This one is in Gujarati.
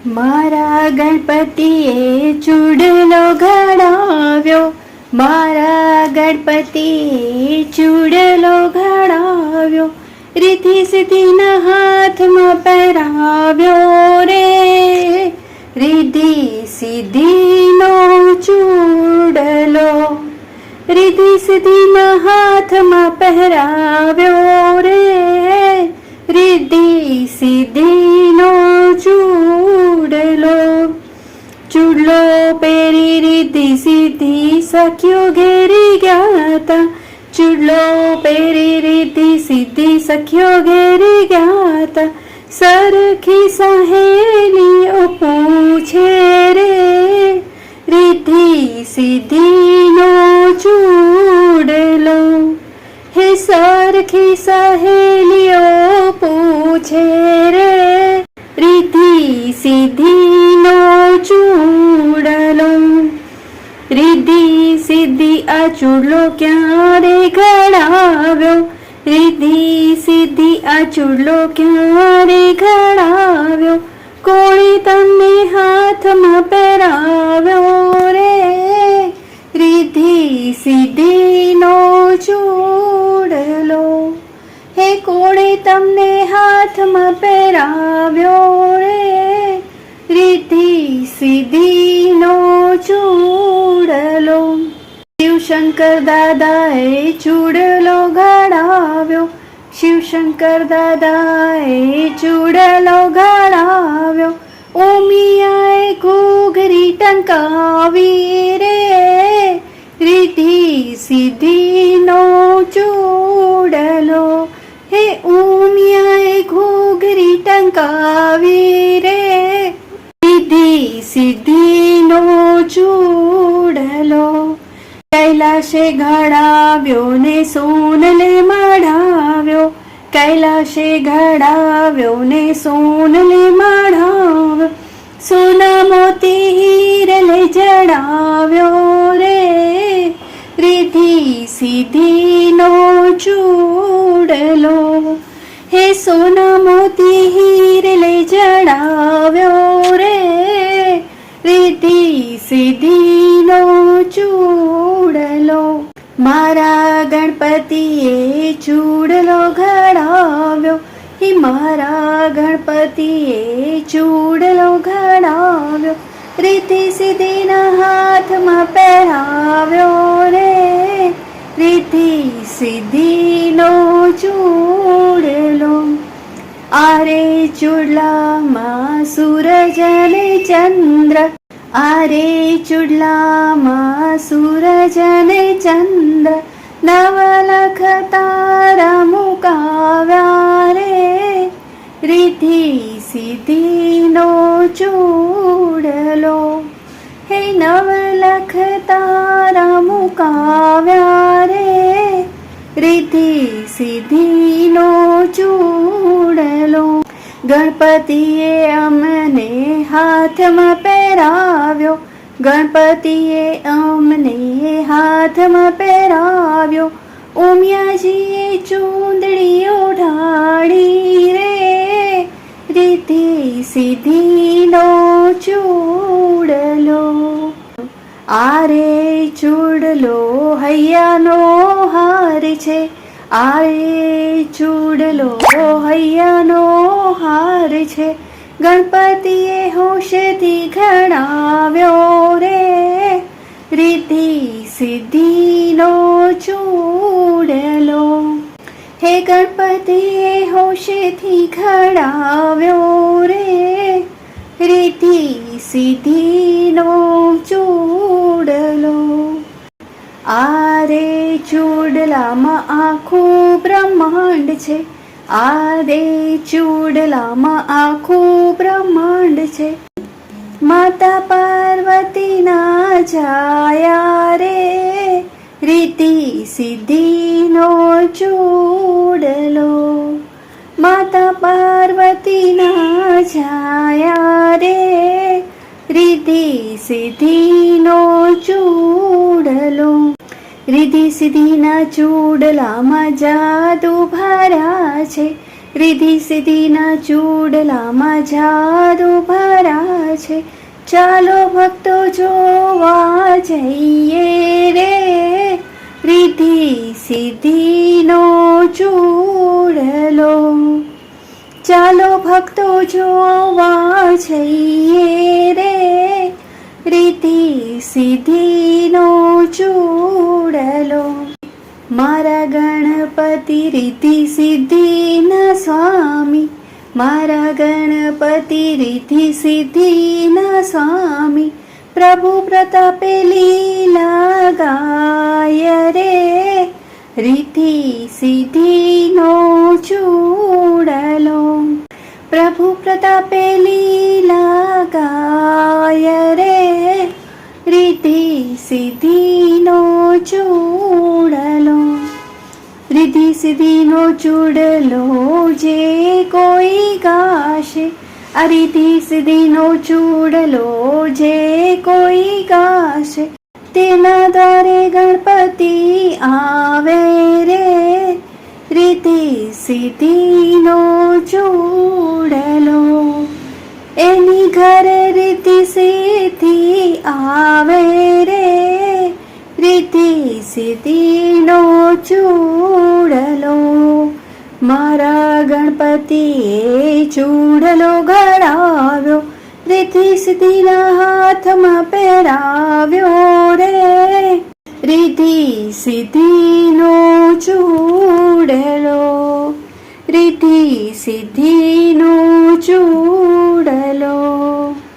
મારા ગણપતિએ ચૂડલો ઘડાવ્યો, મારા ગણપતિએ ચૂડલો ઘડાવ્યો, રીતિ સિદ્ધિના હાથમાં પહેરાવ્યો રે, રીતિ સિદ્ધિનો ચૂડલો, રીતિ સિદ્ધિના હાથમાં પહેરાવ્યો રે, રીતિ સિદ્ધિનો ચૂડલો, ચૂડલો પહેરી રીતિ સિદ્ધિ સખ્યો ઘેરી ગયા તા, ચૂડલો પહેરી રીતિ સિદ્ધિ સખ્યો ઘેરી ગયા તા, સરખી સહેલીઓ પૂછે રે, રીતિ સિદ્ધિનો ચૂડલો, હે સરખી સહેલીઓ પૂછે રે, રીતિ સિદ્ધિનો ચૂડલો, રીતિ સિદ્ધિ આ ચૂડલો ક્યારે ઘડાવ્યો, રીતિ સિદ્ધિ આ ચૂડલો ક્યારે ઘડાવ્યો, કોણે તમને હાથમાં પહેરાવ્યો રે, રીતિ સિદ્ધિનો ચૂડલો, હે કોણે તમને હાથમાં પહેરાવ્યો રે, રીતિ સિદ્ધિનો ચૂડલો, શિવશંકર દાદાએ ચૂડલો ઘડાવ્યો, શિવશંકર દાદાએ ચૂડલો ઘડાવ્યો, ઉમિયાએ ઘૂઘરી ટંકાવી રે, રીતિ સિદ્ધિનો ચૂડલો, હે ઉમિયાએ ઘૂઘરી ટંકાવી રે, રીતિ સિદ્ધિનો ચૂડલો, કૈલાશે ઘડાવ્યો ને સોનલે મઢાવ્યો, કૈલાશે ઘડાવ્યો ને સોનલે મઢાવ્યો, સોના મોતી હીરલે જડાવ્યો રે, રીતિ સિદ્ધિનો ચૂડલો, હે સોના મોતી હીરલે જડાવ્યો રે, રીતિ સિદ્ધિનો ચૂડલો, મારા ગણપતિએ ચૂડલો ઘડાવ્યો, હે મારા ગણપતિએ ચૂડલો ઘડાવ્યો, રીતિ સિદ્ધિના હાથમાં પહેરાવ્યો રે, રીતિ સિદ્ધિનો ચૂડલો, આરે ચૂડલામાં સૂરજ અને ચંદ્ર, આરે ચૂડલામાં સૂરજ અને ચંદ્ર, નવલખ તારા મુકાવ્યા રે, રીતિ સિદ્ધિનો ચૂડલો, હે નવલખ તારા મુકાવ્યા રે, રીતિ સિદ્ધિનો ચૂડલો, ગણપતિએ અમને હાથમાં પહેરાવ્યો, ગણપતિએ અમને હાથમાં પહેરાવ્યો, ઉમિયાજીએ ચૂંદડી ઓઢાડી રે, રીતિ સિદ્ધિનો ચૂડલો, આરે ચૂડલો હૈયાનો હાર છે, આરે ચૂડલો હૈયાનો હાર છે, ગણપતિએ હોશથી ઘડાવ્યો રે, રીતિ સિદ્ધિનો ચૂડલો, હે ગણપતિએ હોશથી ઘડાવ્યો રે, રીતિ સિદ્ધિનો ચૂડલો, આરે ચૂડલામાં આખું બ્રહ્માંડ છે, આરે ચૂડલામાં આખું બ્રહ્માંડ છે, માતા પાર્વતીના છાયા રે, રીતિ સિદ્ધિનો ચૂડલો, માતા પાર્વતીના છાયા રે, રીતિ સિદ્ધિનો ચૂડલો, રીતિ સિદ્ધિના ચૂડલામાં જાદુ ભર્યા છે, રીતિ સિદ્ધિના ચૂડલામાં જાદુ ભર્યા છે. ચાલો ભક્તો જોવા જઈએ રે, રિદ્ધિ સિદ્ધિનો ચૂડલો. ચાલો ભક્તો જોવા જઈએ રે, રિદ્ધિ સિદ્ધિનો ચૂડલો. મારા ગણપતિ રિદ્ધિ સિદ્ધિના સ્વામી, મારા ગણપતિ રિદ્ધિ સિદ્ધિના સ્વામી, પ્રભુ પ્રતાપે લીલા ગાય રે, રિદ્ધિ સિદ્ધિનો ચૂડલો. પ્રભુ પ્રતાપે લીલા ગાય રે, રિદ્ધિ સિદ્ધિનો ચૂડલો. રિદ્ધિ સિદ્ધિનો ચૂડલો જે કોઈ ગાશે, આ રિદ્ધિ સિદ્ધિનો ચૂડલો જે કોઈ ગાશે, તેના દ્વારે ગણપતિ આવે રે, રિદ્ધિ સિદ્ધિનો ચૂડલો. એની ઘરે રિદ્ધિ સિદ્ધિ આવે રે, રિદ્ધિ સિદ્ધિનો ચૂડલો. મારા ગણપતિએ ચૂડલો ઘડાવ્યો, રિદ્ધિ સિદ્ધિના હાથમાં પહેરાવ્યો રે, રિદ્ધિ સિદ્ધિનો ચૂડલો, રિદ્ધિ સિદ્ધિનો ચૂડલો.